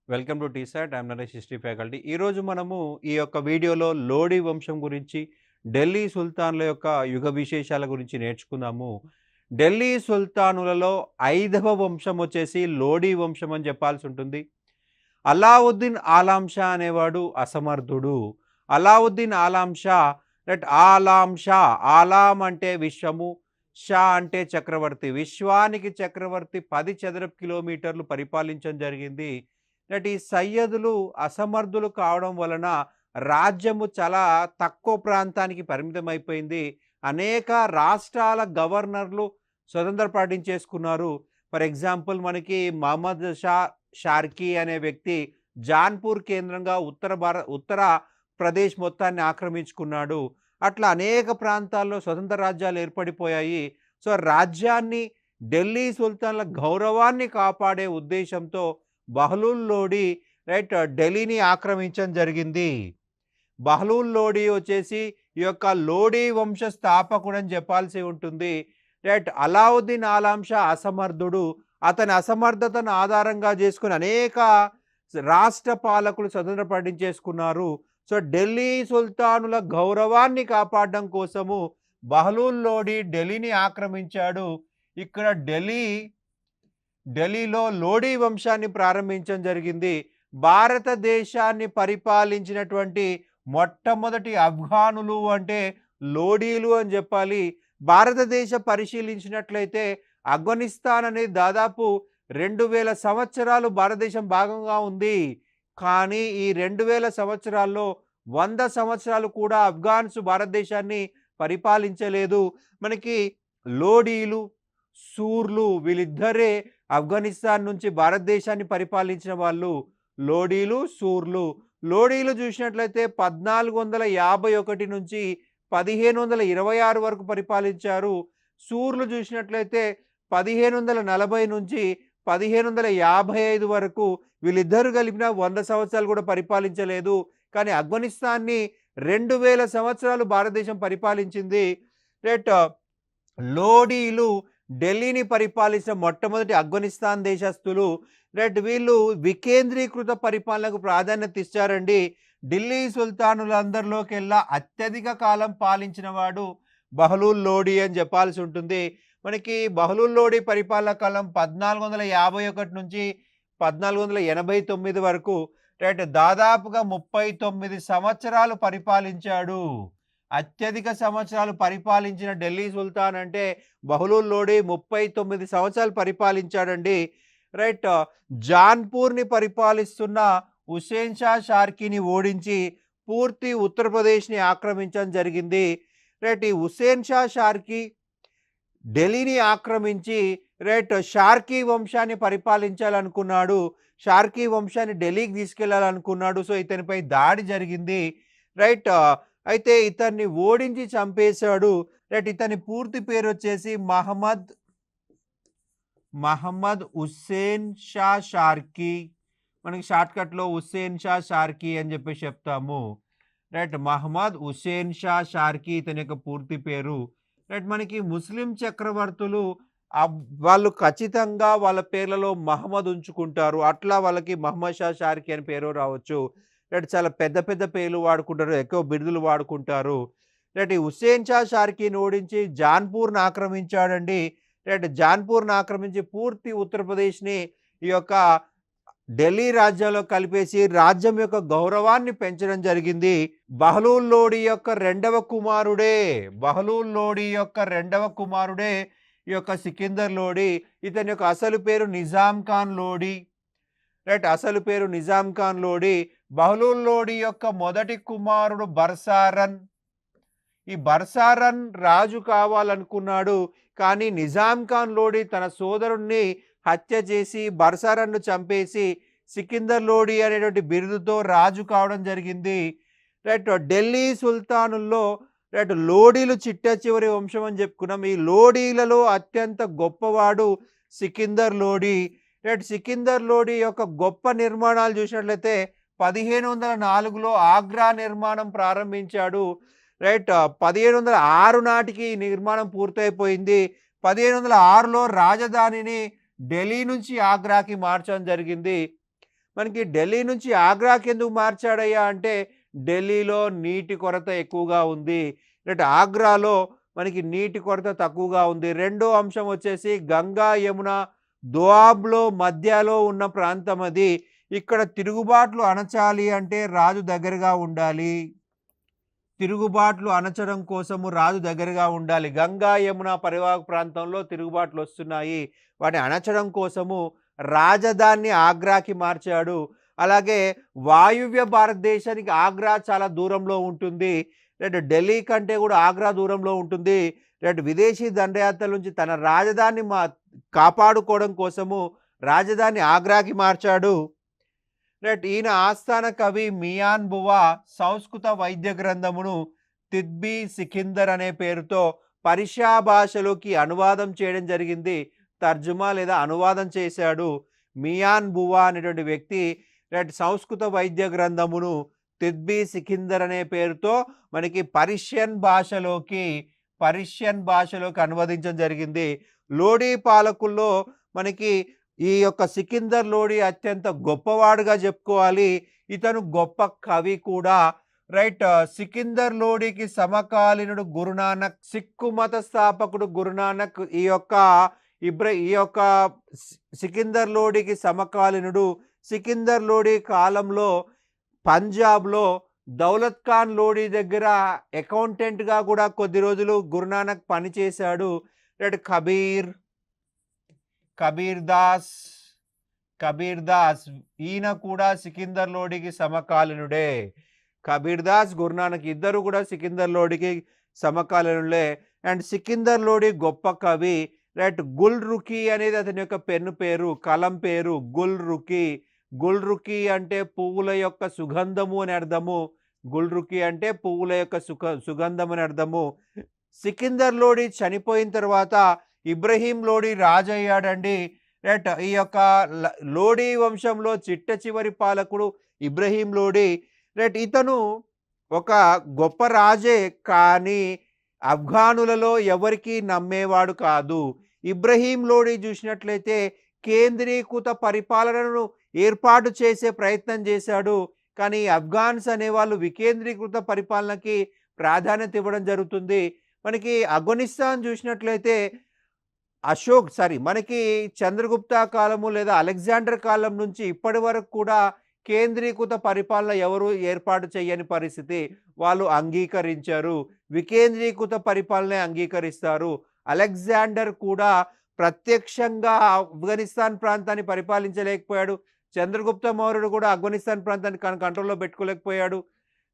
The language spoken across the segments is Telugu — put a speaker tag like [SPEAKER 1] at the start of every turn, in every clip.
[SPEAKER 1] Welcome to T-SAT. I'm Naresh, history faculty. ఈరోజు మనము ఈ యొక్క వీడియోలో లోడీ వంశం గురించి, ఢిల్లీ సుల్తాన్ల యొక్క యుగ విశేషాల గురించి నేర్చుకుందాము. ఢిల్లీ సుల్తానులలో 5వ వంశం వచ్చేసి లోడీ వంశం అని చెప్పాల్సి ఉంటుంది. అలావుద్దీన్ ఆలాం షా అనేవాడు అసమర్థుడు. అలావుద్దీన్ ఆలాం షా, ఆలాం షా, ఆలాం అంటే విశ్వము, షా అంటే చక్రవర్తి. విశ్వానికి చక్రవర్తి 10 చదరపు కిలోమీటర్లు పరిపాలించడం జరిగింది. ఈ సయ్యదులు అసమర్థులు కావడం వలన రాజ్యము చాలా తక్కువ ప్రాంతానికి పరిమితమైపోయింది. అనేక రాష్ట్రాల గవర్నర్లు స్వతంత్ర ప్రకటించేసుకున్నారు. ఫర్ ఎగ్జాంపుల్ మనకి మహమ్మద్ షా షార్కీ అనే వ్యక్తి జాన్పూర్ కేంద్రంగా ఉత్తర ప్రదేశ్ మొత్తాన్ని ఆక్రమించుకున్నాడు. అట్లా అనేక ప్రాంతాల్లో స్వతంత్ర రాజ్యాలు ఏర్పడిపోయాయి. సో రాజ్యాన్ని, ఢిల్లీ సుల్తాన్ల గౌరవాన్ని కాపాడే ఉద్దేశంతో బహ్లూల్ లోడి ఢిల్లీని ఆక్రమించడం జరిగింది. బహ్లూల్ లోడి వచ్చేసి ఈ యొక్క లోడీ వంశ స్థాపకుడు అని చెప్పాల్సి ఉంటుంది. అలావుద్దీన్ ఆలాం షా అసమర్థుడు. అతని అసమర్థతను ఆధారంగా చేసుకుని అనేక రాష్ట్ర పాలకులు స్వతంత్ర ప్రకటించేసుకున్నారు. సో ఢిల్లీ సుల్తానుల గౌరవాన్ని కాపాడడం కోసము బహ్లూల్ లోడి ఢిల్లీని ఆక్రమించాడు. ఇక్కడ ఢిల్లీలో లోడీ వంశాన్ని ప్రారంభించడం జరిగింది. భారతదేశాన్ని పరిపాలించినటువంటి మొట్టమొదటి ఆఫ్ఘానులు అంటే లోడీలు అని చెప్పాలి. భారతదేశ పరిశీలించినట్లయితే ఆఫ్ఘనిస్తాన్ అనేది దాదాపు 2000 సంవత్సరాలు భారతదేశం భాగంగా ఉంది. కానీ ఈ 2000 సంవత్సరాల్లో 100 సంవత్సరాలు కూడా ఆఫ్ఘాన్స్ భారతదేశాన్ని పరిపాలించలేదు. మనకి లోడీలు, సూర్లు వీళ్ళిద్దరే ఆఫ్ఘనిస్తాన్ నుంచి భారతదేశాన్ని పరిపాలించిన వాళ్ళు. లోడీలు, సూర్లు. లోడీలు చూసినట్లయితే 1451 నుంచి 1526 వరకు పరిపాలించారు. సూర్లు చూసినట్లయితే 1540 నుంచి 1555 వరకు. వీళ్ళిద్దరు కలిపిన 100 సంవత్సరాలు కూడా పరిపాలించలేదు. కానీ ఆఫ్ఘనిస్తాన్ని 2000 సంవత్సరాలు భారతదేశం పరిపాలించింది. లోడీలు ఢిల్లీని పరిపాలించిన మొట్టమొదటి ఆఫ్ఘనిస్తాన్ దేశస్థులు. వీళ్ళు వికేంద్రీకృత పరిపాలనకు ప్రాధాన్యత ఇచ్చారండి. ఢిల్లీ సుల్తానులందరిలోకెల్లా అత్యధిక కాలం పాలించిన వాడు బహ్లూల్ లోడి అని చెప్పాల్సి ఉంటుంది. మనకి బహ్లూల్ లోడి పరిపాలన కాలం 1451 నుంచి 1489 వరకు. దాదాపుగా 39 సంవత్సరాలు పరిపాలించాడు. అత్యధిక సంవత్సరాలు పరిపాలించిన ఢిల్లీ సుల్తాన్ అంటే బహ్లూల్ లోడి 39 సంవత్సరాలు పరిపాలించాడండి. జాన్పూర్ని పరిపాలిస్తున్న హుసేన్ షా షార్కీని ఓడించి పూర్తి ఉత్తరప్రదేశ్ని ఆక్రమించడం జరిగింది. ఈ హుసేన్ షా షార్కీ ఢిల్లీని ఆక్రమించి షార్కీ వంశాన్ని పరిపాలించాలనుకున్నాడు. షార్కీ వంశాన్ని ఢిల్లీకి తీసుకెళ్లాలనుకున్నాడు. సో ఇతనిపై దాడి జరిగింది. అయితే ఇతన్ని ఓడించి చంపేశాడు. ఇతని పూర్తి పేరు వచ్చేసి మహమ్మద్ హుస్సేన్ షా షార్కీ. మనకి షార్ట్కట్లో హుస్సేన్ షా షార్కీ అని చెప్పేసి చెప్తాము. మహమ్మద్ హుస్సేన్ షా షార్కీ ఇతని యొక్క పూర్తి పేరు. మనకి ముస్లిం చక్రవర్తులు వాళ్ళు ఖచ్చితంగా వాళ్ళ పేర్లలో మహమ్మద్ ఉంచుకుంటారు. అట్లా వాళ్ళకి మహమ్మద్ షా షార్కీ అని పేరు రావచ్చు. చాలా పెద్ద పెద్ద పేర్లు వాడుకుంటారు, ఎక్కువ బిరుదులు వాడుకుంటారు. ఈ హుస్సేన్ షా షార్కీని ఓడించి జాన్పూర్ని ఆక్రమించాడండి. జాన్పూర్ని ఆక్రమించి పూర్తి ఉత్తరప్రదేశ్ని ఈ యొక్క ఢిల్లీ రాజ్యంలో కలిపేసి రాజ్యం యొక్క గౌరవాన్ని పెంచడం జరిగింది. బహ్లూల్ లోడి యొక్క రెండవ కుమారుడే ఈ యొక్క సికిందర్ లోడి. ఇతని యొక్క అసలు పేరు నిజాం ఖాన్ లోడి. అసలు పేరు నిజాం ఖాన్ లోడి. బహ్లూల్ లోడి యొక్క మొదటి కుమారుడు బర్సారన్. ఈ బర్సారన్ రాజు కావాలనుకున్నాడు. కానీ నిజాం ఖాన్ లోడి తన సోదరుణ్ణి హత్య చేసి బర్సారన్ను చంపేసి సికిందర్ లోడి అనేటువంటి బిరుదుతో రాజు కావడం జరిగింది. ఢిల్లీ సుల్తానుల్లో లోడీలు చిట్ట చివరి వంశం అని చెప్పుకున్నాం. ఈ లోడీలలో అత్యంత గొప్పవాడు సికిందర్ లోడి. సికిందర్ లోడి యొక్క గొప్ప నిర్మాణాలు చూసినట్లయితే 1504లో ఆగ్రా నిర్మాణం ప్రారంభించాడు. 1506 నాటికి నిర్మాణం పూర్తయిపోయింది. 1506లో రాజధానిని ఢిల్లీ నుంచి ఆగ్రాకి మార్చడం జరిగింది. మనకి ఢిల్లీ నుంచి ఆగ్రాకి ఎందుకు మార్చాడయ్యా అంటే ఢిల్లీలో నీటి కొరత ఎక్కువగా ఉంది. ఆగ్రాలో మనకి నీటి కొరత తక్కువగా ఉంది. రెండో అంశం వచ్చేసి గంగా, యమున దోఆబ్‌లో మధ్యలో ఉన్న ప్రాంతం అది. ఇక్కడ తిరుగుబాట్లు అణచాలి అంటే రాజు దగ్గరగా ఉండాలి. తిరుగుబాట్లు అణచడం కోసము రాజు దగ్గరగా ఉండాలి. గంగా, యమున పరివాహక ప్రాంతంలో తిరుగుబాట్లు వస్తున్నాయి. వాటిని అణచడం కోసము రాజధానిని ఆగ్రాకి మార్చాడు. అలాగే వాయువ్య భారతదేశానికి ఆగ్రా చాలా దూరంలో ఉంటుంది. ఢిల్లీ కంటే కూడా ఆగ్రా దూరంలో ఉంటుంది. విదేశీ దండయాత్రల నుంచి తన రాజధానిని కాపాడుకోవడం కోసము రాజధాని ఆగ్రాకి మార్చాడు. ఈయన ఆస్థాన కవి మియాన్ బువా సంస్కృత వైద్య గ్రంథమును తిబ్బి సికిందర్ అనే పేరుతో పర్షియా భాషలోకి అనువాదం చేయడం జరిగింది. తర్జుమా లేదా అనువాదం చేశాడు. మియాన్ బువా అనేటువంటి వ్యక్తి సంస్కృత వైద్య గ్రంథమును తిబ్బి సికిందర్ అనే పేరుతో మనకి పర్షియన్ భాషలోకి అనువదించడం జరిగింది. లోడీ పాలకుల్లో మనకి ఈ యొక్క సికిందర్ లోడీ అత్యంత గొప్పవాడుగా చెప్పుకోవాలి. ఇతను గొప్ప కవి కూడా. సికిందర్ లోడీకి సమకాలీనుడు గురునానక్, సిక్కు మత స్థాపకుడు గురునానక్ ఈ యొక్క సికిందర్ లోడీకి సమకాలీనుడు. సికిందర్ లోడీ కాలంలో పంజాబ్లో దౌలత్ ఖాన్ లోడీ దగ్గర అకౌంటెంట్గా కూడా కొద్ది రోజులు గురునానక్ పనిచేశాడు. కబీర్ దాస్ ఈయన కూడా సికిందర్ లోడీకి సమకాలీనుడే. కబీర్ దాస్, గురునానక్ ఇద్దరు కూడా సికిందర్ లోడీకి సమకాలీనులే. అండ్ సికిందర్ లోడీ గొప్ప కవి. గుల్ రుఖీ అనేది అతని యొక్క పెన్ను పేరు, కలం పేరు గుల్ రుఖీ. గుల్ రుఖీ అంటే పువ్వుల యొక్క సుగంధము అని అర్థము. గుల్ రుఖీ అంటే పువ్వుల యొక్క సుగంధం అని అర్థము. సికిందర్ లోడీ చనిపోయిన తర్వాత ఇబ్రహీం లోడీ రాజు అయ్యాడండి. ఈ యొక్క లోడీ వంశంలో చిట్ట చివరి పాలకుడు ఇబ్రహీం లోడీ. ఇతను ఒక గొప్ప రాజే, కానీ ఆఫ్ఘానులలో ఎవరికి నమ్మేవాడు కాదు. ఇబ్రహీం లోడీ చూసినట్లయితే కేంద్రీకృత పరిపాలనను ఏర్పాటు చేసే ప్రయత్నం చేశాడు. కానీ ఆఫ్ఘాన్స్ అనేవాళ్ళు వికేంద్రీకృత పరిపాలనకి ప్రాధాన్యత ఇవ్వడం జరుగుతుంది. మనకి ఆఫ్ఘనిస్తాన్ చూసినట్లయితే మనకి చంద్రగుప్త కాలము లేదా అలెగ్జాండర్ కాలం నుంచి ఇప్పటి వరకు కూడా కేంద్రీకృత పరిపాలన ఎవరు ఏర్పాటు చేయని పరిస్థితి. వాళ్ళు అంగీకరించారు. వికేంద్రీకృత పరిపాలనే అంగీకరిస్తారు. అలెగ్జాండర్ కూడా ప్రత్యక్షంగా ఆఫ్ఘనిస్తాన్ ప్రాంతాన్ని పరిపాలించలేకపోయాడు. చంద్రగుప్త మౌర్యుడు కూడా ఆఫ్ఘనిస్తాన్ ప్రాంతాన్ని కంట్రోల్లో పెట్టుకోలేకపోయాడు.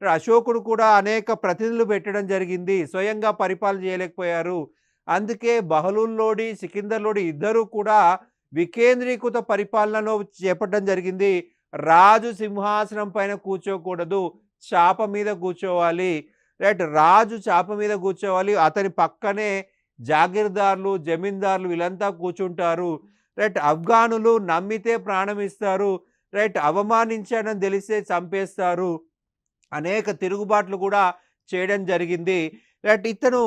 [SPEAKER 1] అశోకుడు కూడా అనేక ప్రతినిధులు పెట్టడం జరిగింది, స్వయంగా పరిపాలన చేయలేకపోయారు. అందుకే బహదూర్ లోడీ, సికిందర్ లోడీ ఇద్దరు కూడా వికేంద్రీకృత పరిపాలనను చేపట్టడం జరిగింది. రాజు సింహాసనం పైన కూర్చోకూడదు, చాప మీద కూర్చోవాలి. రాజు చాప మీద కూర్చోవాలి. అతని పక్కనే జాగీర్దార్లు, జమీందార్లు వీళ్ళంతా కూర్చుంటారు. ఆఫ్ఘానులు నమ్మితే ప్రాణం ఇస్తారు, అవమానించడం తెలిస్తే చంపేస్తారు. అనేక తిరుగుబాట్లు కూడా చేయడం జరిగింది. ఇతను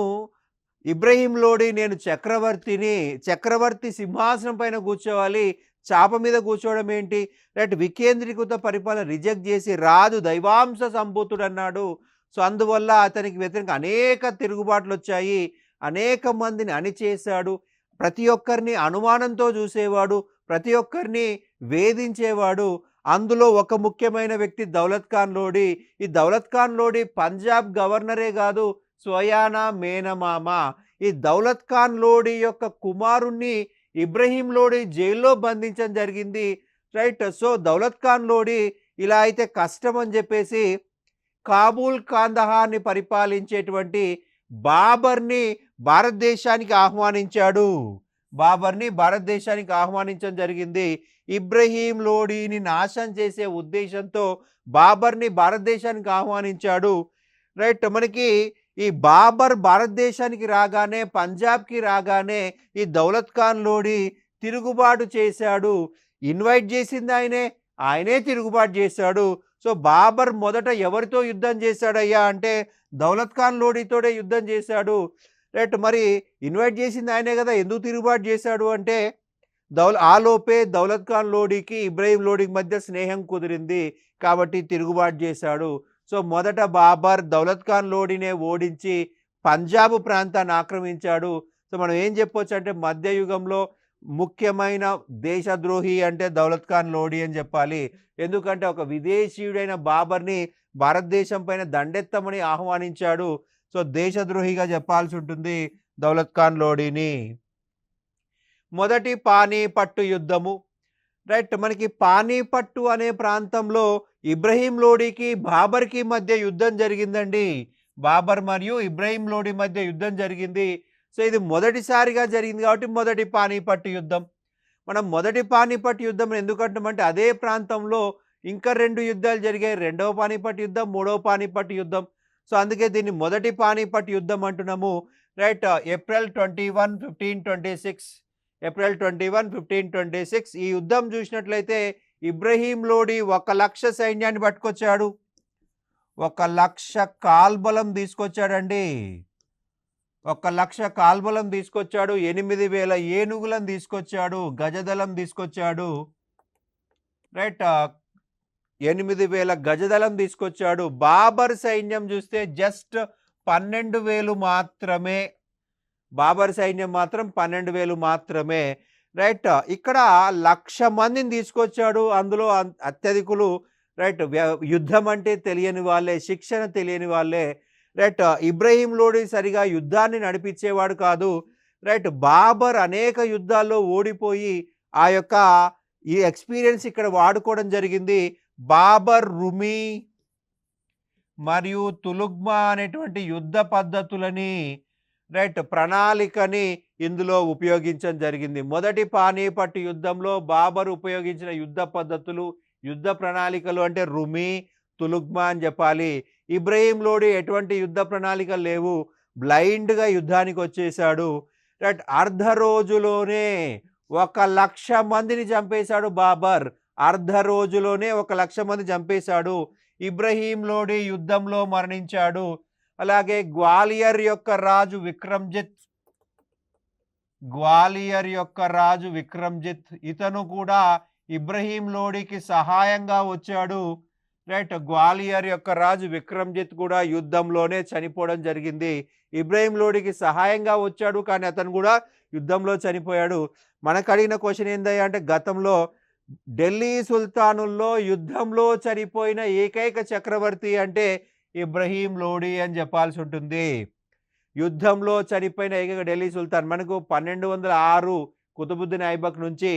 [SPEAKER 1] ఇబ్రహీం లోడీ నేను చక్రవర్తి సింహాసనం పైన కూర్చోవాలి, చాప మీద కూర్చోవడం ఏంటి? వికేంద్రీకృత పరిపాలన రిజెక్ట్ చేసి రాజు దైవాంశ సంభూతుడు అన్నాడు. సో అందువల్ల అతనికి వ్యతిరేకంగా అనేక తిరుగుబాట్లు వచ్చాయి. అనేక మందిని అణిచేశాడు. ప్రతి ఒక్కరిని అనుమానంతో చూసేవాడు, ప్రతి ఒక్కరిని వేధించేవాడు. అందులో ఒక ముఖ్యమైన వ్యక్తి దౌలత్ ఖాన్ లోడీ. ఈ దౌలత్ ఖాన్ లోడీ పంజాబ్ గవర్నరే కాదు, స్వయానా మేనమామ. ఈ దౌలత్ ఖాన్ లోడీ యొక్క కుమారుణ్ణి ఇబ్రహీం లోడీ జైల్లో బంధించడం జరిగింది. సో దౌలత్ ఖాన్ లోడీ ఇలా అయితే కష్టం అని చెప్పేసి కాబూల్, కాందహార్ని పరిపాలించేటువంటి బాబర్ని భారతదేశానికి ఆహ్వానించడం జరిగింది. ఇబ్రహీం లోడీని నాశనం చేసే ఉద్దేశంతో బాబర్ని భారతదేశానికి ఆహ్వానించాడు. మనకి ఈ బాబర్ భారతదేశానికి రాగానే, పంజాబ్కి రాగానే ఈ దౌలత్ ఖాన్ లోడీ తిరుగుబాటు చేశాడు. ఇన్వైట్ చేసింది ఆయనే తిరుగుబాటు చేశాడు. సో బాబర్ మొదట ఎవరితో యుద్ధం చేశాడయ్యా అంటే దౌలత్ ఖాన్ లోడీతోనే యుద్ధం చేశాడు. మరి ఇన్వైట్ చేసింది ఆయనే కదా, ఎందుకు తిరుగుబాటు చేశాడు అంటే ఆలోపే దౌలత్ ఖాన్ లోడీకి ఇబ్రాహీం లోడీకి మధ్య స్నేహం కుదిరింది. కాబట్టి తిరుగుబాటు చేశాడు. సో మొదట బాబర్ దౌలత్ ఖాన్ లోడీనే ఓడించి పంజాబ్ ప్రాంతాన్ని ఆక్రమించాడు. సో మనం ఏం చెప్పొచ్చంటే మధ్యయుగంలో ముఖ్యమైన దేశద్రోహి అంటే దౌలత్ ఖాన్ లోడీ అని చెప్పాలి. ఎందుకంటే ఒక విదేశీయుడైన బాబర్‌ని భారతదేశం పైన దండెత్తమని ఆహ్వానించాడు. సో దేశద్రోహిగా చెప్పాల్సి ఉంటుంది దౌలత్ ఖాన్ లోడీని. మొదటి పానీపట్టు యుద్ధము. రైట్. మనకి పానీపట్టు అనే ప్రాంతంలో ఇబ్రాహీం లోడీకి, బాబర్‌కి మధ్య యుద్ధం జరిగిందండి. బాబర్ మరియు ఇబ్రాహీం లోడీ మధ్య యుద్ధం జరిగింది. సో ఇది మొదటిసారిగా జరిగింది కాబట్టి మొదటి పానీపట్టు యుద్ధం. మనం మొదటి పానీపట్టు యుద్ధం ఎందుకంటామంటే అదే ప్రాంతంలో ఇంకా 2 యుద్ధాలు జరిగాయి. రెండవ పానీపట్టు యుద్ధం, మూడవ పానీపట్టు యుద్ధం. సో అందుకే దీన్ని మొదటి పానీపట్టు యుద్ధం అంటున్నాము. రైట్. ఏప్రిల్ 21, 1526 ఏప్రిల్ 21, 1526 ఈ యుద్ధం చూసినట్లయితే ఇబ్రాహీం లోడీ 1,00,000 సైన్యాన్ని పట్టుకొచ్చాడు. 1,00,000 కాల్బలం తీసుకొచ్చాడండి. 1,00,000 కాల్బలం తీసుకొచ్చాడు. 8,000 ఏనుగులను తీసుకొచ్చాడు. గజదళం తీసుకొచ్చాడు. రైట్. 8,000 గజదళం తీసుకొచ్చాడు. బాబర్ సైన్యం చూస్తే జస్ట్ 12,000 మాత్రమే. బాబర్ సైన్యం మాత్రం 12,000 మాత్రమే. రైట్. ఇక్కడ 1,00,000 మందిని తీసుకొచ్చాడు. అందులో అత్యధికులు రైట్ యుద్ధం అంటే తెలియని వాళ్ళే, శిక్షణ తెలియని వాళ్ళే. రైట్. ఇబ్రాహీం లోడీ సరిగా యుద్ధాన్ని నడిపించేవాడు కాదు. రైట్. బాబర్ అనేక యుద్ధాల్లో ఓడిపోయి ఆ యొక్క ఈ ఎక్స్పీరియన్స్ ఇక్కడ వాడుకోవడం జరిగింది. బాబర్ రుమి మరియు తులుగ్మా అనేటువంటి యుద్ధ పద్ధతులని రైట్ ప్రణాళికని ఇందులో ఉపయోగించడం జరిగింది. మొదటి పానీపట్టు యుద్ధంలో బాబర్ ఉపయోగించిన యుద్ధ పద్ధతులు, యుద్ధ ప్రణాళికలు అంటే రుమి, తులుగ్మా అని చెప్పాలి. ఇబ్రాహీం లోడీ ఎటువంటి యుద్ధ ప్రణాళికలు లేవు. బ్లైండ్గా యుద్ధానికి వచ్చేసాడు. రైట్. అర్ధ రోజులోనే 1,00,000 మందిని చంపేశాడు బాబర్. అర్ధ రోజులోనే 1,00,000 మంది చంపేశాడు. ఇబ్రాహీం లోడీ యుద్ధంలో మరణించాడు. అలాగే గ్వాలియర్ యొక్క రాజు విక్రమ్జిత్ ఇతను కూడా ఇబ్రాహీం లోడీకి సహాయంగా వచ్చాడు. రైట్. గ్వాలియర్ యొక్క రాజు విక్రమ్జిత్ కూడా యుద్ధంలోనే చనిపోవడం జరిగింది. ఇబ్రాహీం లోడీకి సహాయంగా వచ్చాడు కానీ అతను కూడా యుద్ధంలో చనిపోయాడు. మనకు అడిగిన క్వశ్చన్ ఏందయ్యా అంటే గతంలో ఢిల్లీ సుల్తానుల్లో యుద్ధంలో చనిపోయిన ఏకైక చక్రవర్తి అంటే ఇబ్రాహీం లోడీ అని చెప్పాల్సి ఉంటుంది. యుద్ధంలో చనిపోయిన ఏకైక ఢిల్లీ సుల్తాన్ మనకు 1206 కుతుబుద్దీన్ ఐబక్ నుంచి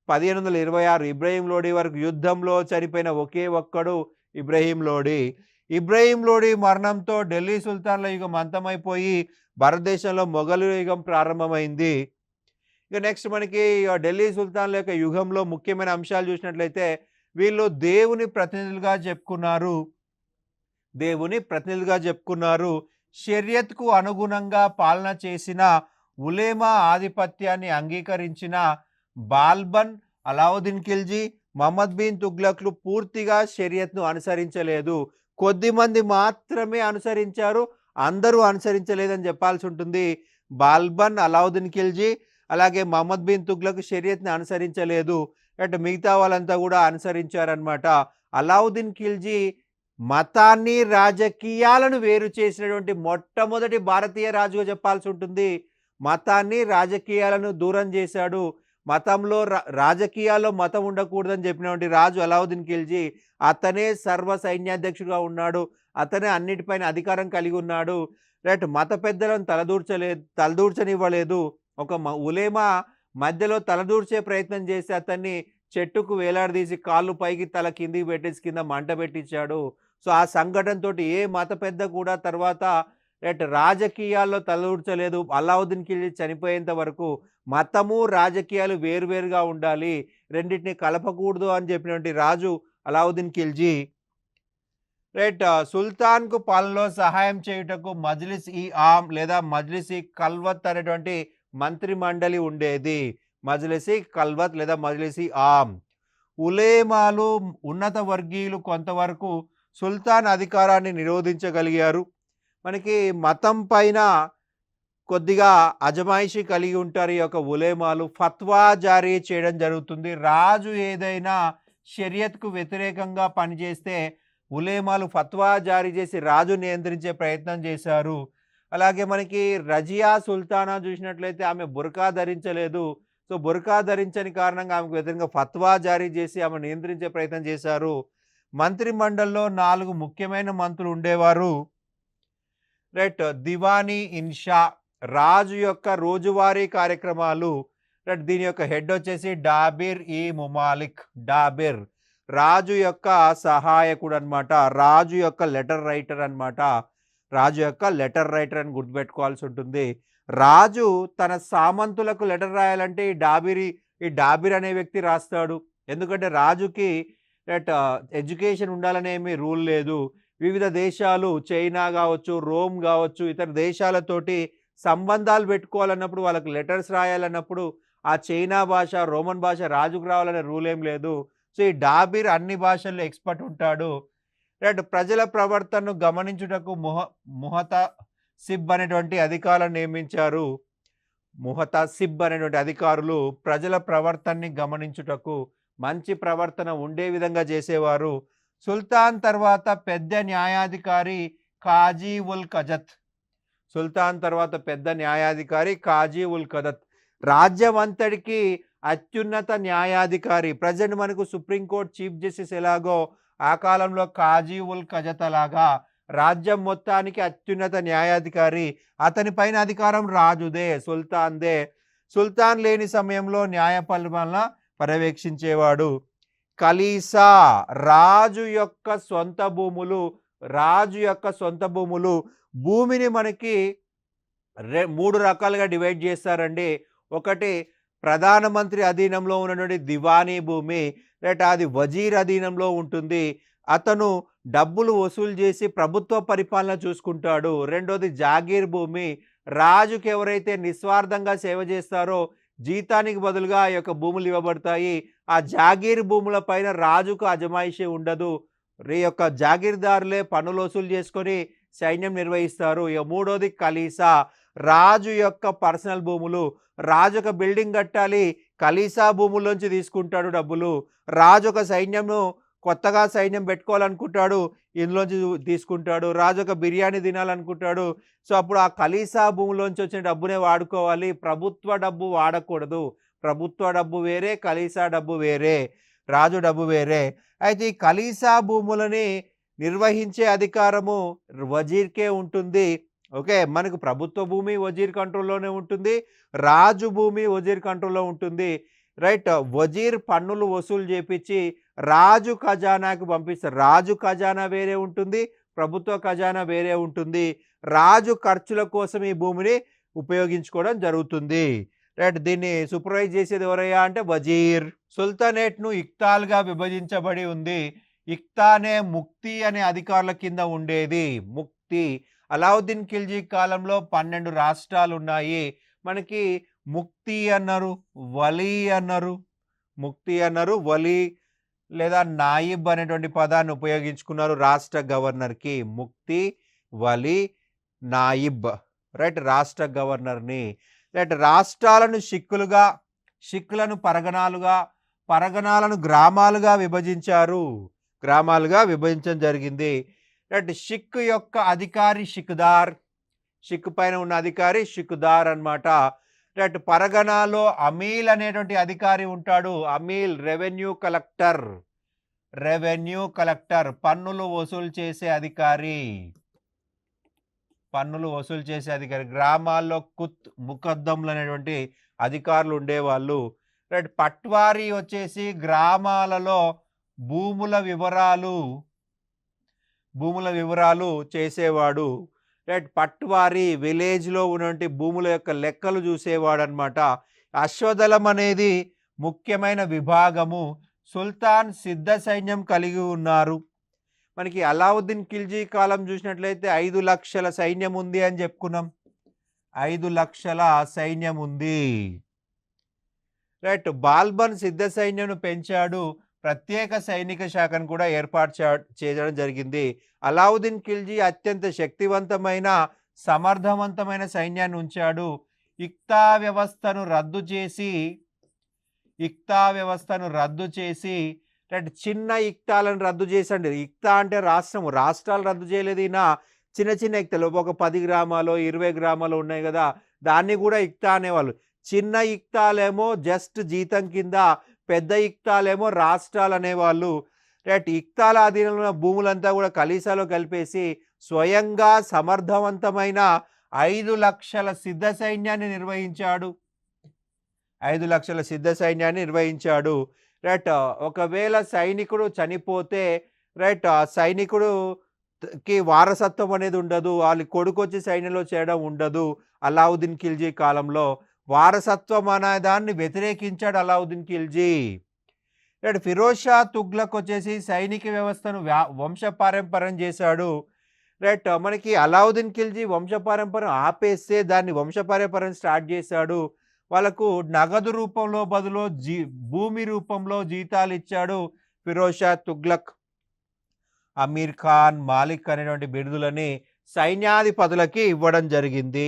[SPEAKER 1] 1526 ఇబ్రాహీం లోడీ వరకు యుద్ధంలో చనిపోయిన ఒకే ఒక్కడు ఇబ్రాహీం లోడీ. ఇబ్రాహీం లోడీ మరణంతో ఢిల్లీ సుల్తాన్ల యుగం అంతమైపోయి భారతదేశంలో మొఘలు యుగం ప్రారంభమైంది. ఇక నెక్స్ట్ మనకి ఢిల్లీ సుల్తాన్ల యొక్క యుగంలో ముఖ్యమైన అంశాలు చూసినట్లయితే వీళ్ళు దేవుని ప్రతినిధులుగా చెప్పుకున్నారు. షరియత్కు అనుగుణంగా పాలన చేసిన, ఉలేమా ఆధిపత్యాన్ని అంగీకరించిన బాల్బన్, అలావుద్దీన్ ఖిల్జీ, మహమ్మద్ బిన్ తుగ్లక్లు పూర్తిగా షరియత్ను అనుసరించలేదు. కొద్దిమంది మాత్రమే అనుసరించారు, అందరూ అనుసరించలేదని చెప్పాల్సి ఉంటుంది. బాల్బన్, అలావుద్దీన్ ఖిల్జీ అలాగే మహమ్మద్ బిన్ తుగ్లక్ షరియత్ని అనుసరించలేదు. అంటే మిగతా వాళ్ళంతా కూడా అనుసరించారనమాట. అలావుద్దీన్ ఖిల్జీ మతాన్ని, రాజకీయాలను వేరు చేసినటువంటి మొట్టమొదటి భారతీయ రాజుగా చెప్పాల్సి ఉంటుంది. మతాన్ని, రాజకీయాలను దూరం చేశాడు. మతంలో రాజకీయాల్లో మతం ఉండకూడదని చెప్పినటువంటి రాజు అలావుద్దీన్ ఖిల్జీ. అతనే సర్వ సైన్యాధ్యక్షుడిగా ఉన్నాడు. అతనే అన్నిటిపైన అధికారం కలిగి ఉన్నాడు. రైట్. మత పెద్దలను తలదూర్చనివ్వలేదు. ఒక ఉలేమా మధ్యలో తలదూర్చే ప్రయత్నం చేసి అతన్ని చెట్టుకు వేలాడదీసి కాళ్ళు పైకి తల కిందికి పెట్టేసి కింద మంట పెట్టించాడు. సో ఆ సంఘటనతో ఏ మత పెద్ద కూడా తర్వాత రైట్ రాజకీయాల్లో తలదూర్చలేదు. అలావుద్దీన్ ఖిల్జీ చనిపోయేంత వరకు మతము, రాజకీయాలు వేరువేరుగా ఉండాలి, రెండింటిని కలపకూడదు అని చెప్పినటువంటి రాజు అలావుద్దీన్ ఖిల్జీ. రైట్. సుల్తాన్కు పాలనలో సహాయం చేయుటకు మజ్లిస్ ఈ ఆమ్ లేదా మజ్లిస్ ఈ కల్వత్ అనేటువంటి మంత్రి మండలి ఉండేది. మజ్లిస్ ఈ కల్వత్ లేదా మజ్లిస్ ఈ ఆమ్. ఉలేమాలు, ఉన్నత వర్గీయులు కొంతవరకు సుల్తాన్ అధికారాన్ని నిరోధించగలిగారు. మనకి మతం పైన కొద్దిగా అజమాయిషీ కలిగి ఉంటారు ఈ యొక్క ఉలేమాలు. ఫత్వా జారీ చేయడం జరుగుతుంది. రాజు ఏదైనా షరియత్‌కు వ్యతిరేకంగా పనిచేస్తే ఉలేమాలు ఫత్వా జారీ చేసి రాజు నియంత్రించే ప్రయత్నం చేశారు. అలాగే మనకి రజియా సుల్తానా చూసినట్లయితే ఆమె బుర్కా ధరించలేదు. సో, బుర్కా ధరించని కారణంగా ఆమెకు వ్యతిరేకంగా ఫత్వా జారీ చేసి ఆమె నియంత్రించే ప్రయత్నం చేశారు. మంత్రి మండలిలో 4 ముఖ్యమైన మంత్రులు ఉండేవారు. రైట్. దివానీ ఇన్షా రాజు యొక్క రోజువారీ కార్యక్రమాలు. రైట్. దీని యొక్క హెడ్ వచ్చేసి డాబిర్ ఈ ముమాలిక్. డాబిర్ రాజు యొక్క సహాయకుడు అనమాట. రాజు యొక్క లెటర్ రైటర్ అనమాట. రాజు యొక్క లెటర్ రైటర్ అని గుర్తుపెట్టుకోవాల్సి ఉంటుంది. రాజు తన సామంతులకు లెటర్ రాయాలంటే ఈ డాబిర్ అనే వ్యక్తి రాస్తాడు. ఎందుకంటే రాజుకి ఎడ్యుకేషన్ ఉండాలనేమి రూల్ లేదు. వివిధ దేశాలు చైనా కావచ్చు, రోమ్ కావచ్చు, ఇతర దేశాలతోటి సంబంధాలు పెట్టుకోవాలన్నప్పుడు వాళ్ళకి లెటర్స్ రాయాలన్నప్పుడు ఆ చైనా భాష, రోమన్ భాష రాజుకు రావాలనే రూల్ ఏం లేదు. సో, ఈ డాబిర్ అన్ని భాషల్లో ఎక్స్పర్ట్ ఉంటాడు. రైట్. ప్రజల ప్రవర్తనను గమనించుటకు ముహతసిబ్ అనేటువంటి అధికారులను నియమించారు. ముహతసిబ్ అనేటువంటి అధికారులు ప్రజల ప్రవర్తనని గమనించుటకు మంచి ప్రవర్తన ఉండే విధంగా చేసేవారు. సుల్తాన్ తర్వాత పెద్ద న్యాయాధికారి కాజీ ఉల్ కజత్. సుల్తాన్ తర్వాత పెద్ద న్యాయాధికారి కాజీ ఉల్ కదత్. రాజ్యం అంతటికి అత్యున్నత న్యాయాధికారి. ప్రజెంట్ మనకు సుప్రీంకోర్టు చీఫ్ జస్టిస్ ఎలాగో ఆ కాలంలో కాజీ ఉల్ కజత్ లాగా రాజ్యం మొత్తానికి అత్యున్నత న్యాయాధికారి. అతని పైన అధికారం రాజుదే, సుల్తాన్దే. సుల్తాన్ లేని సమయంలో న్యాయ పరిపాలన పర్యవేక్షించేవాడు. ఖలీసా రాజు యొక్క సొంత భూములు. రాజు యొక్క సొంత భూములు. భూమిని మనకి 3 రకాలుగా డివైడ్ చేస్తారండి. ఒకటి ప్రధానమంత్రి అధీనంలో ఉన్నటువంటి దివానీ భూమి. అది వజీర్ అధీనంలో ఉంటుంది. అతను డబ్బులు వసూలు చేసి ప్రభుత్వ పరిపాలన చూసుకుంటాడు. రెండోది జాగీర్ భూమి. రాజుకి ఎవరైతే నిస్వార్థంగా సేవ చేస్తారో జీతానికి బదులుగా ఆ యొక్క భూములు ఇవ్వబడతాయి. ఆ జాగీర్ భూముల పైన రాజుకు అజమాయిషీ ఉండదు. ఈ యొక్క జాగీర్దారులే పన్నులు వసూలు చేసుకొని సైన్యం నిర్వహిస్తారు. ఇక మూడోది ఖలీసా రాజు యొక్క పర్సనల్ భూములు. రాజు ఒక బిల్డింగ్ కట్టాలి, ఖలీసా భూముల్లోంచి తీసుకుంటాడు డబ్బులు. రాజు ఒక కొత్తగా సైన్యం పెట్టుకోవాలనుకుంటాడు, ఇందులోంచి తీసుకుంటాడు. రాజు ఒక బిర్యానీ తినాలనుకుంటాడు. సో, అప్పుడు ఆ ఖలీసా భూములోంచి వచ్చిన డబ్బునే వాడుకోవాలి. ప్రభుత్వ డబ్బు వాడకూడదు. ప్రభుత్వ డబ్బు వేరే, ఖలీసా డబ్బు వేరే, రాజు డబ్బు వేరే. అయితే ఈ ఖలీసా భూములని నిర్వహించే అధికారము వజీర్కే ఉంటుంది. ఓకే. మనకు ప్రభుత్వ భూమి వజీర్ కంట్రోల్లోనే ఉంటుంది, రాజు భూమి వజీర్ కంట్రోల్లో ఉంటుంది. రైట్. వజీర్ పన్నులు వసూలు చేపించి రాజు ఖజానాకు పంపిస్తారు. రాజు ఖజానా వేరే ఉంటుంది, ప్రభుత్వ ఖజానా వేరే ఉంటుంది. రాజు ఖర్చుల కోసం ఈ భూమిని ఉపయోగించుకోవడం జరుగుతుంది. రైట్. దీన్ని సూపర్వైజ్ చేసేది ఎవరయ్యా అంటే వజీర్. సుల్తానేట్ను ఇక్తాలుగా విభజించబడి ఉంది. ఇక్తానే ముక్తి అనే అధికారుల కింద ఉండేది. ముక్తి. అలావుద్దీన్ ఖిల్జీ కాలంలో 12 రాష్ట్రాలు ఉన్నాయి. మనకి ముక్తి అన్నారు, వలీ అన్నారు. ముక్తి అన్నారు, వలీ లేదా నాయిబ్ అనేటువంటి పదాన్ని ఉపయోగించుకున్నారు రాష్ట్ర గవర్నర్కి. ముక్తి, వలీ, నాయిబ్. రైట్. రాష్ట్ర గవర్నర్ని. రైట్. రాష్ట్రాలను షిక్కులను పరగణాలుగా, పరగణాలను గ్రామాలుగా విభజించారు. గ్రామాలుగా విభజించడం జరిగింది. రైట్. షిక్ యొక్క అధికారి షిక్దార్. షిక్ పైన ఉన్న అధికారి షిక్దార్ అన్నమాట. రైట్. పరగణాలో అమీల్ అనేటువంటి అధికారి ఉంటాడు. Ameel revenue collector. Revenue collector పన్నులు వసూలు చేసే అధికారి. పన్నులు వసూలు చేసే అధికారి. గ్రామాల్లో ముకద్దములు అనేటువంటి అధికారులు ఉండేవాళ్ళు. రైట్. పట్వారీ వచ్చేసి గ్రామాలలో భూముల వివరాలు చేసేవాడు. రైట్. పట్వారీ విలేజ్లో ఉన్నటువంటి భూముల యొక్క లెక్కలు చూసేవాడు అనమాట. అశ్వదళం అనేది ముఖ్యమైన విభాగము. సుల్తాన్ సిద్ధ సైన్యం కలిగి ఉన్నారు. మనకి అలావుద్దీన్ ఖిల్జీ కాలం చూసినట్లయితే 5 లక్షల సైన్యం ఉంది అని చెప్పుకున్నాం. 5 లక్షల సైన్యం ఉంది. రైట్. బాల్బన్ సిద్ధ సైన్యం పెంచాడు. ప్రత్యేక సైనిక శాఖను కూడా ఏర్పాటు చేయడం జరిగింది. అలావుద్దీన్ ఖిల్జీ అత్యంత శక్తివంతమైన సమర్థవంతమైన సైన్యాన్ని ఉంచాడు. ఇక్తా వ్యవస్థను రద్దు చేసి చిన్న ఇక్తాలను రద్దు చేసండి. ఇక్తా అంటే రాష్ట్రాలు రద్దు చేయలేదు ఈయన. చిన్న చిన్న ఇక్తాలు ఒక 10 గ్రామాలు 20 గ్రామాలు ఉన్నాయి కదా, దాన్ని కూడా ఇక్తా అనేవాళ్ళు. చిన్న ఇక్తాలేమో జస్ట్ జీతం కింద, పెద్ద ఇక్తాలేమో రాష్ట్రాలు అనేవాళ్ళు. ఇక్తాల అధీనంలో ఉన్న భూములంతా కూడా కలీసాలో కలిపేసి స్వయంగా సమర్థవంతమైన 5 లక్షల సిద్ధ సైన్యాన్ని నిర్వహించాడు. 5 లక్షల సిద్ధ సైన్యాన్ని నిర్వహించాడు. ఒకవేళ సైనికుడు చనిపోతే ఆ సైనికుడుకి వారసత్వం అనేది ఉండదు. వాళ్ళ కొడుకొచ్చి సైన్యంలో చేయడం ఉండదు. అలావుద్దీన్ ఖిల్జీ కాలంలో వారసత్వం అనే దాన్ని వ్యతిరేకించాడు అలావుద్దీన్ ఖిల్జీ. ఫిరోజ్ షా తుగ్లక్ వచ్చేసి సైనిక వ్యవస్థను వంశపారంపర్యం చేశాడు. మనకి అలావుద్దీన్ ఖిల్జీ వంశపారంపర్యం ఆపేస్తే దాన్ని వంశపారంపర్యం స్టార్ట్ చేశాడు. వాళ్ళకు నగదు రూపంలో బదులు భూమి రూపంలో జీతాలు ఇచ్చాడు ఫిరోజ్ షా తుగ్లక్. అమీర్ ఖాన్, మాలిక్ అనేటువంటి బిరుదులని సైన్యాధిపతులకి ఇవ్వడం జరిగింది.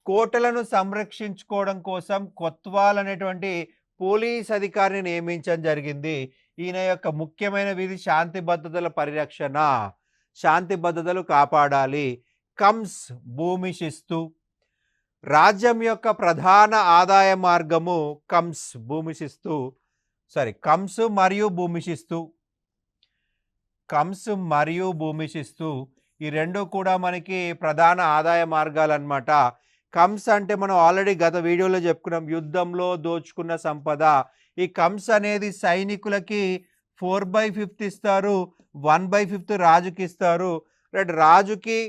[SPEAKER 1] కోటలను సంరక్షించుకోవడం కోసం కొత్వాల్ అనేటువంటి పోలీస్ అధికారిని నియమించడం జరిగింది. ఈయన యొక్క ముఖ్యమైన విధి శాంతి భద్రతల పరిరక్షణ, శాంతి భద్రతలు కాపాడాలి. కమ్స్ భూమి శిస్తు, రాజ్యం యొక్క ప్రధాన ఆదాయ మార్గము కమ్స్ మరియు భూమి శిస్తు ఈ రెండు కూడా మనకి ప్రధాన ఆదాయ మార్గాలు అన్నమాట. కమ్స్ అంటే మనం ఆల్రెడీ గత వీడియోలో చెప్పుకున్నాం, యుద్ధంలో దోచుకున్న సంపద. ఈ కమ్స్ అనేది సైనికులకి 4/5 ఇస్తారు, 1/5 రాజుకి ఇస్తారు. రాజుకి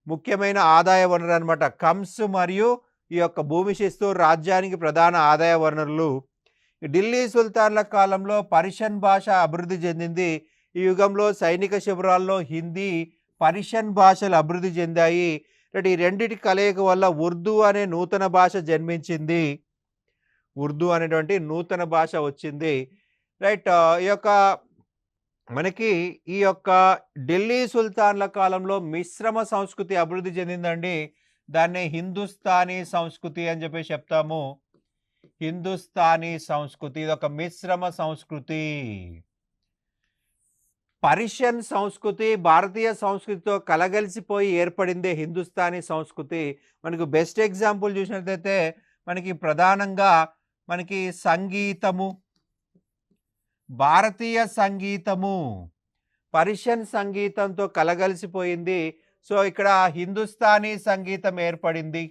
[SPEAKER 1] ముఖ్యమైన ఆదాయ వనరు అనమాట కమ్స్ మరియు ఈ యొక్క భూమి శిస్తు రాజ్యానికి ప్రధాన ఆదాయ వనరులు. ఢిల్లీ సుల్తాన్ల కాలంలో పర్షియన్ భాష అభివృద్ధి చెందింది. ఈ యుగంలో సైనిక శిబిరాల్లో హిందీ, పర్షియన్ భాషలు అభివృద్ధి చెందాయి. ఈ రెండిటి కలయిక వల్ల ఉర్దూ అనే నూతన భాష జన్మించింది. ఉర్దూ అనేటువంటి నూతన భాష వచ్చింది. ఈ యొక్క ఢిల్లీ సుల్తాన్ల కాలంలో మిశ్రమ సంస్కృతి అభివృద్ధి చెందిందండి. దాన్ని హిందుస్థానీ సంస్కృతి అని చెప్పి చెప్తాము. హిందుస్థానీ సంస్కృతి ఇది ఒక మిశ్రమ సంస్కృతి. పర్షియన్ సంస్కృతి భారతీయ సంస్కృతితో కలగలిసిపోయి ఏర్పడిందే హిందుస్థానీ సంస్కృతి. మనకు బెస్ట్ ఎగ్జాంపుల్ చూసినట్లయితే మనకి ప్రధానంగా మనకి సంగీతము, భారతీయ సంగీతము పర్షియన్ సంగీతంతో కలగలిసిపోయింది. సో ఇక్కడ హిందుస్థానీ సంగీతం ఏర్పడింది.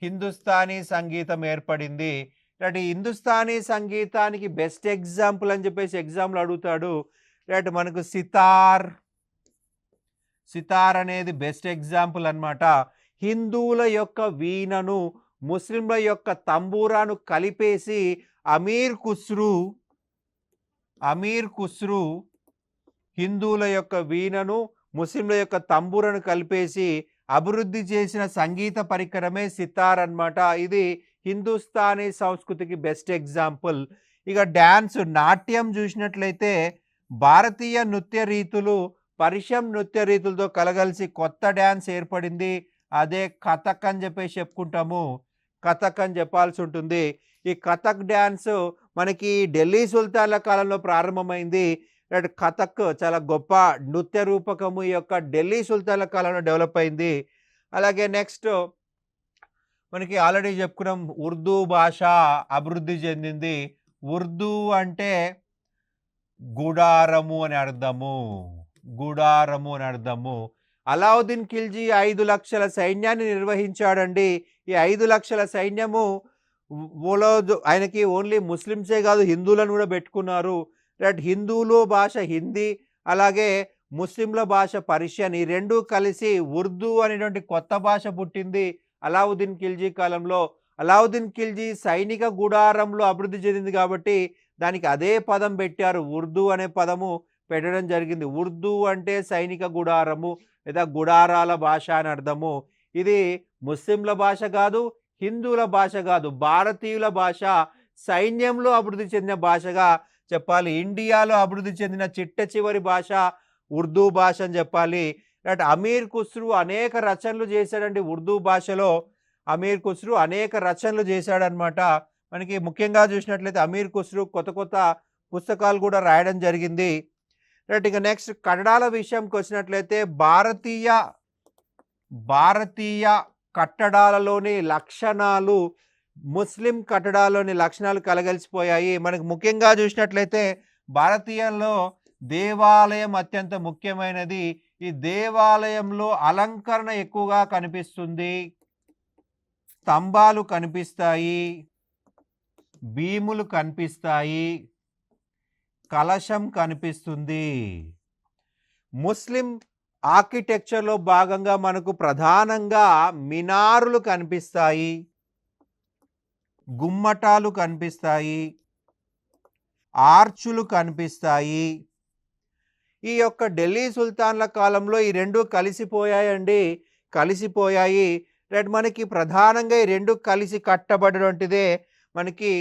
[SPEAKER 1] హిందుస్థానీ సంగీతానికి బెస్ట్ ఎగ్జాంపుల్ అని చెప్పేసి ఎగ్జాంపుల్ అడుగుతాడు. మనకు సితార్ అనేది బెస్ట్ ఎగ్జాంపుల్ అన్నమాట. హిందువుల యొక్క వీణను ముస్లింల యొక్క తంబూరాను కలిపేసి అమీర్ ఖుస్రు హిందువుల యొక్క వీణను ముస్లింల యొక్క తంబూరను కలిపేసి అభివృద్ధి చేసిన సంగీత పరికరమే సితార్ అన్నమాట. ఇది హిందుస్థానీ సంస్కృతికి బెస్ట్ ఎగ్జాంపుల్. ఇక డ్యాన్స్ నాట్యం చూసినట్లయితే భారతీయ నృత్య రీతులు పర్షియన్ నృత్య రీతులతో కలగలిసి కొత్త డ్యాన్స్ ఏర్పడింది. అదే కథక్ అని చెప్పేసి చెప్పుకుంటాము. కథక్ అని చెప్పాల్సి ఉంటుంది. ఈ కథక్ డ్యాన్స్ మనకి ఢిల్లీ సుల్తాన్ల కాలంలో ప్రారంభమైంది. కథక్ చాలా గొప్ప నృత్య రూపకము ఈ యొక్క ఢిల్లీ సుల్తాన్ల కాలంలో డెవలప్ అయింది. అలాగే నెక్స్ట్ మనకి ఆల్రెడీ చెప్పుకున్నాం ఉర్దూ భాష అభివృద్ధి చెందింది. ఉర్దూ అంటే గుడారము అని అర్థము. అలావుద్దీన్ ఖిల్జీ 5 లక్షల సైన్యాన్ని నిర్వహించాడండి. ఈ 5 లక్షల సైన్యము ఆయనకి ఓన్లీ ముస్లిమ్సే కాదు హిందువులను కూడా పెట్టుకున్నారు. హిందువులు భాష హిందీ, అలాగే ముస్లింల భాష పర్షియన్, ఈ రెండు కలిసి ఉర్దూ అనేటువంటి కొత్త భాష పుట్టింది అలావుద్దీన్ ఖిల్జీ కాలంలో. అలావుద్దీన్ ఖిల్జీ సైనిక గుడారంలో అభివృద్ధి చెందింది కాబట్టి దానికి అదే పదం పెట్టారు, ఉర్దూ అనే పదము పెట్టడం జరిగింది. ఉర్దూ అంటే సైనిక గుడారము లేదా గుడారాల భాష అని అర్థము. ఇది ముస్లింల భాష కాదు, హిందువుల భాష కాదు, భారతీయుల భాష. సైన్యంలో అభివృద్ధి చెందిన భాషగా చెప్పాలి. ఇండియాలో అభివృద్ధి చెందిన చిట్ట చివరి భాష ఉర్దూ భాష అని చెప్పాలి. రైట్. అమీర్ ఖుస్రూ అనేక రచనలు చేశాడండి ఉర్దూ భాషలో. అమీర్ ఖుస్రూ అనేక రచనలు చేశాడనమాట. మనకి ముఖ్యంగా చూసినట్లయితే అమీర్ ఖుస్రూ కొత్త కొత్త పుస్తకాలు కూడా రాయడం జరిగింది. రైట్. ఇక నెక్స్ట్ కట్టడాల విషయంకొచ్చినట్లయితే భారతీయ కట్టడాలలోని లక్షణాలు ముస్లిం కట్టడాల్లోని లక్షణాలు కలగలిసిపోయాయి. మనకు ముఖ్యంగా చూసినట్లయితే భారతీయంలో దేవాలయం అత్యంత ముఖ్యమైనది. ఈ దేవాలయంలో అలంకరణ ఎక్కువగా కనిపిస్తుంది. స్తంభాలు కనిపిస్తాయి, భీములు కనిపిస్తాయి, కలశం కనిపిస్తుంది. ముస్లిం ఆర్కిటెక్చర్లో భాగంగా మనకు ప్రధానంగా మినారులు కనిపిస్తాయి, గుమ్మటాలు కనిపిస్తాయి, ఆర్చులు కనిపిస్తాయి. ఈ యొక్క ఢిల్లీ సుల్తాన్ల కాలంలో ఈ రెండు కలిసిపోయాయండి, కలిసిపోయాయి. రైట్. మనకి ప్రధానంగా ఈ రెండు కలిసి కట్టబడినటువంటిదే మనకి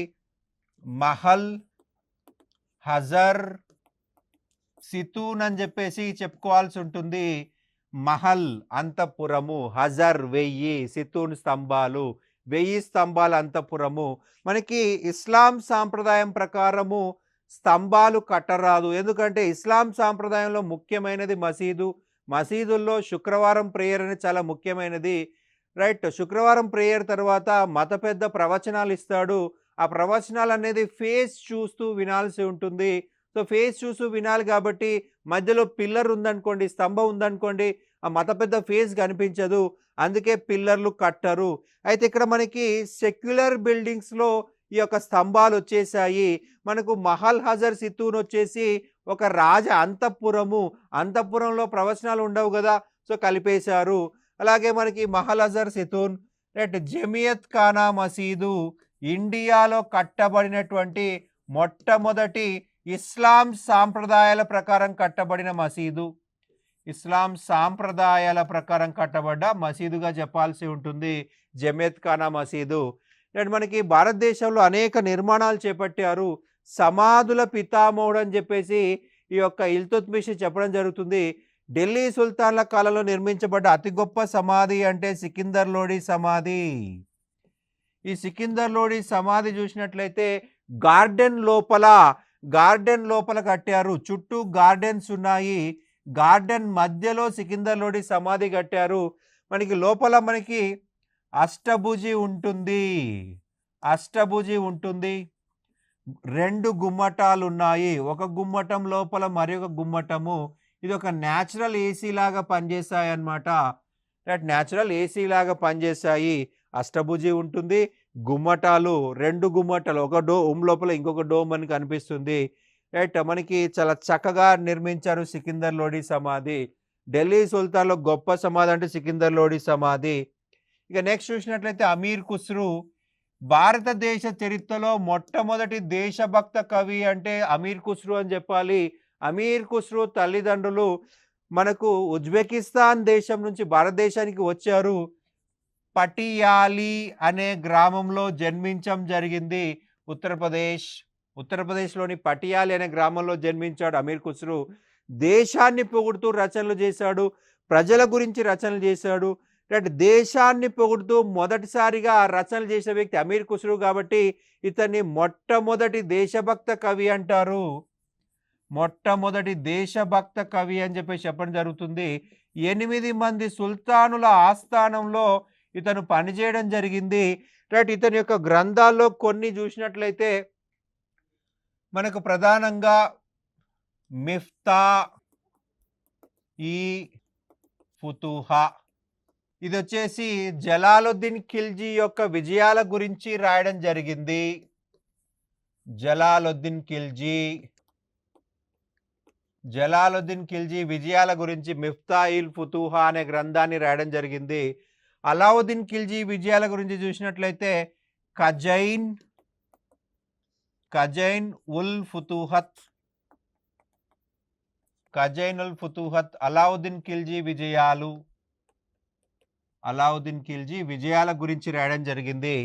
[SPEAKER 1] మహల్, హజర్, సితూన్ అని చెప్పేసి చెప్పుకోవాల్సి ఉంటుంది. మహల్ అంతఃపురము, హజర్ 1000, సితూన్ స్తంభాలు, 1000 స్తంభాల అంతఃపురము. మనకి ఇస్లాం సాంప్రదాయం ప్రకారము స్తంభాలు కట్టరాదు. ఎందుకంటే ఇస్లాం సాంప్రదాయంలో ముఖ్యమైనది మసీదు. మసీదుల్లో శుక్రవారం ప్రేయర్ అనేది చాలా ముఖ్యమైనది. రైట్. శుక్రవారం ప్రేయర్ తర్వాత మత పెద్ద ప్రవచనాలు ఇస్తాడు. ఆ ప్రవచనాలు అనేది ఫేస్ చూస్తూ వినాల్సి ఉంటుంది. సో ఫేస్ చూస్తూ వినాలి కాబట్టి మధ్యలో పిల్లర్ ఉందనుకోండి, స్తంభం ఉందనుకోండి, ఆ మత పెద్ద ఫేస్ కనిపించదు. అందుకే పిల్లర్లు కట్టరు. అయితే ఇక్కడ మనకి సెక్యులర్ బిల్డింగ్స్లో ఈ యొక్క స్తంభాలు వచ్చేసాయి. మనకు మహల్, హజర్, సితూన్ వచ్చేసి ఒక రాజ అంతఃపురము. అంతఃపురంలో ప్రవచనాలు ఉండవు కదా, సో కలిపేశారు. అలాగే మనకి మహల్, హజర్, సితూన్. రైట్. జమియత్ ఖానా మసీదు ఇండియాలో కట్టబడినటువంటి మొట్టమొదటి ఇస్లాం సాంప్రదాయాల ప్రకారం కట్టబడిన మసీదు. ఇస్లాం సాంప్రదాయాల ప్రకారం కట్టబడ్డ మసీదుగా చెప్పాల్సి ఉంటుంది జమియత్ ఖానా మసీదు. అండ్ మనకి భారతదేశంలో అనేక నిర్మాణాలు చేపట్టారు. సమాధుల పితామహుడు అని చెప్పేసి ఈ యొక్క ఇల్తుత్మిష్ చెప్పడం జరుగుతుంది. ఢిల్లీ సుల్తాన్ల కాలంలో నిర్మించబడ్డ అతి గొప్ప సమాధి అంటే సికిందర్ లోడి సమాధి. ఈ సికిందర్ లోడి సమాధి చూసినట్లయితే గార్డెన్ లోపల కట్టారు. చుట్టూ గార్డెన్స్ ఉన్నాయి. గార్డెన్ మధ్యలో సికిందర్ లోడి సమాధి కట్టారు. మనకి లోపల మనకి అష్టభుజి ఉంటుంది. 2 గుమ్మటాలు ఉన్నాయి. ఒక గుమ్మటం లోపల మరొక గుమ్మటము. ఇది ఒక న్యాచురల్ ఏసీ లాగా పనిచేస్తాయి అన్నమాట. రైట్. న్యాచురల్ ఏసీ లాగా పనిచేస్తాయి. అష్టభుజి ఉంటుంది, గుమ్మటాలు, 2 గుమ్మటాలు, ఒక డోమ్ లోపల ఇంకొక డోమ్ అని కనిపిస్తుంది. రైట్. మనకి చాలా చక్కగా నిర్మించారు సికిందర్ లోడి సమాధి. ఢిల్లీ సుల్తాన్లో గొప్ప సమాధి అంటే సికిందర్ లోడి సమాధి. ఇక నెక్స్ట్ చూసినట్లయితే అమీర్ ఖుస్రూ. భారతదేశ చరిత్రలో మొట్టమొదటి దేశభక్త కవి అంటే అమీర్ ఖుస్రూ అని చెప్పాలి. అమీర్ ఖుస్రూ తల్లిదండ్రులు మనకు ఉజ్బెకిస్తాన్ దేశం నుంచి భారతదేశానికి వచ్చారు. పటియాలి అనే గ్రామంలో జన్మించడం జరిగింది. ఉత్తరప్రదేశ్లోని పటియాలి అనే గ్రామంలో జన్మించాడు అమీర్ ఖుస్రూ. దేశాన్ని పొగుడుతూ రచనలు చేశాడు, ప్రజల గురించి రచనలు చేశాడు. రైట్. దేశాన్ని పొగుడుతూ మొదటిసారిగా రచనలు చేసిన వ్యక్తి అమీర్ ఖుస్రూ కాబట్టి ఇతన్ని మొట్టమొదటి దేశభక్త కవి అంటారు. మొట్టమొదటి దేశభక్త కవి అని చెప్పి చెప్పడం జరుగుతుంది. 8 మంది సుల్తానుల ఆస్థానంలో ఇతను పనిచేయడం జరిగింది. రైట్. ఇతని యొక్క గ్రంథాల్లో కొన్ని చూసినట్లయితే మనకు ప్రధానంగా మిఫ్తా ఈ ఫుతుహా, ఇది వచ్చేసి జలాలుద్దీన్ ఖిల్జీ యొక్క విజయాల గురించి రాయడం జరిగింది. జలాలుద్దీన్ ఖిల్జీ విజయాల గురించి మిఫ్తా ఇల్ ఫుతుహా అనే గ్రంథాన్ని రాయడం జరిగింది. అలావుద్దీన్ ఖిల్జీ విజయాల గురించి చూసినట్లయితే ఖజైన్ ఉల్ ఫుతుహత్ అలావుద్దీన్ ఖిల్జీ విజయాల గురించి రాయడం జరిగింది.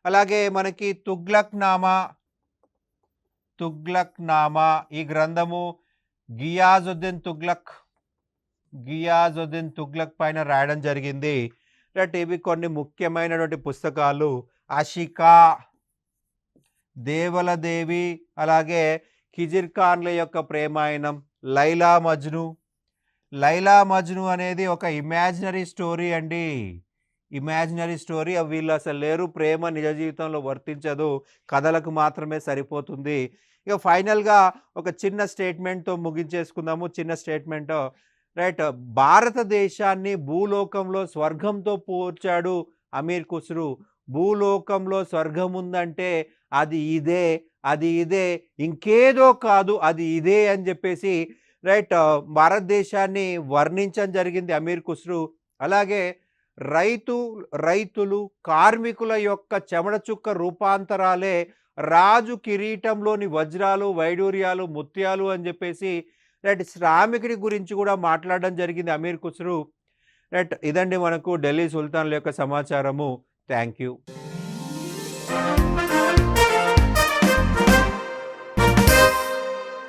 [SPEAKER 1] అలాగే మనకి తుగ్లక్ నామా ఈ గ్రంథము గియాజుద్దీన్ గియాజుద్దీన్ తుగ్లక్ పైన రాయడం జరిగింది. రైట్. ఇవి కొన్ని ముఖ్యమైనటువంటి పుస్తకాలు. అషికా, దేవలదేవి, అలాగే ఖిజిర్ ఖాన్ల యొక్క ప్రేమాయణం, లైలా మజ్ను. లైలా మజ్ను అనేది ఒక ఇమాజినరీ స్టోరీ అండి. Imaginary story. వీళ్ళు అసలు లేరు, ప్రేమ నిజ జీవితంలో వర్తించదు, కథలకు మాత్రమే సరిపోతుంది. ఇక ఫైనల్గా ఒక చిన్న స్టేట్మెంట్తో ముగించేసుకుందాము. చిన్న స్టేట్మెంట్. రైట్. భారతదేశాన్ని భూలోకంలో స్వర్గంతో పోల్చాడు అమీర్ ఖుస్రు. భూలోకంలో స్వర్గం ఉందంటే అది ఇదే, అది ఇదే, ఇంకేదో కాదు, అది ఇదే అని చెప్పేసి రైట్ భారతదేశాన్ని వర్ణించడం జరిగింది అమీర్ ఖుస్రు. అలాగే రైతులు కార్మికుల యొక్క చెమట చుక్క రూపాంతరాలే రాజు కిరీటంలోని వజ్రాలు, వైడూర్యాలు, ముత్యాలు అని చెప్పేసి రైట్ శ్రామికుడి గురించి కూడా మాట్లాడడం జరిగింది అమీర్ ఖుస్రు. రైట్. ఇదండి మనకు ఢిల్లీ సుల్తాన్ల యొక్క సమాచారము. Thank you.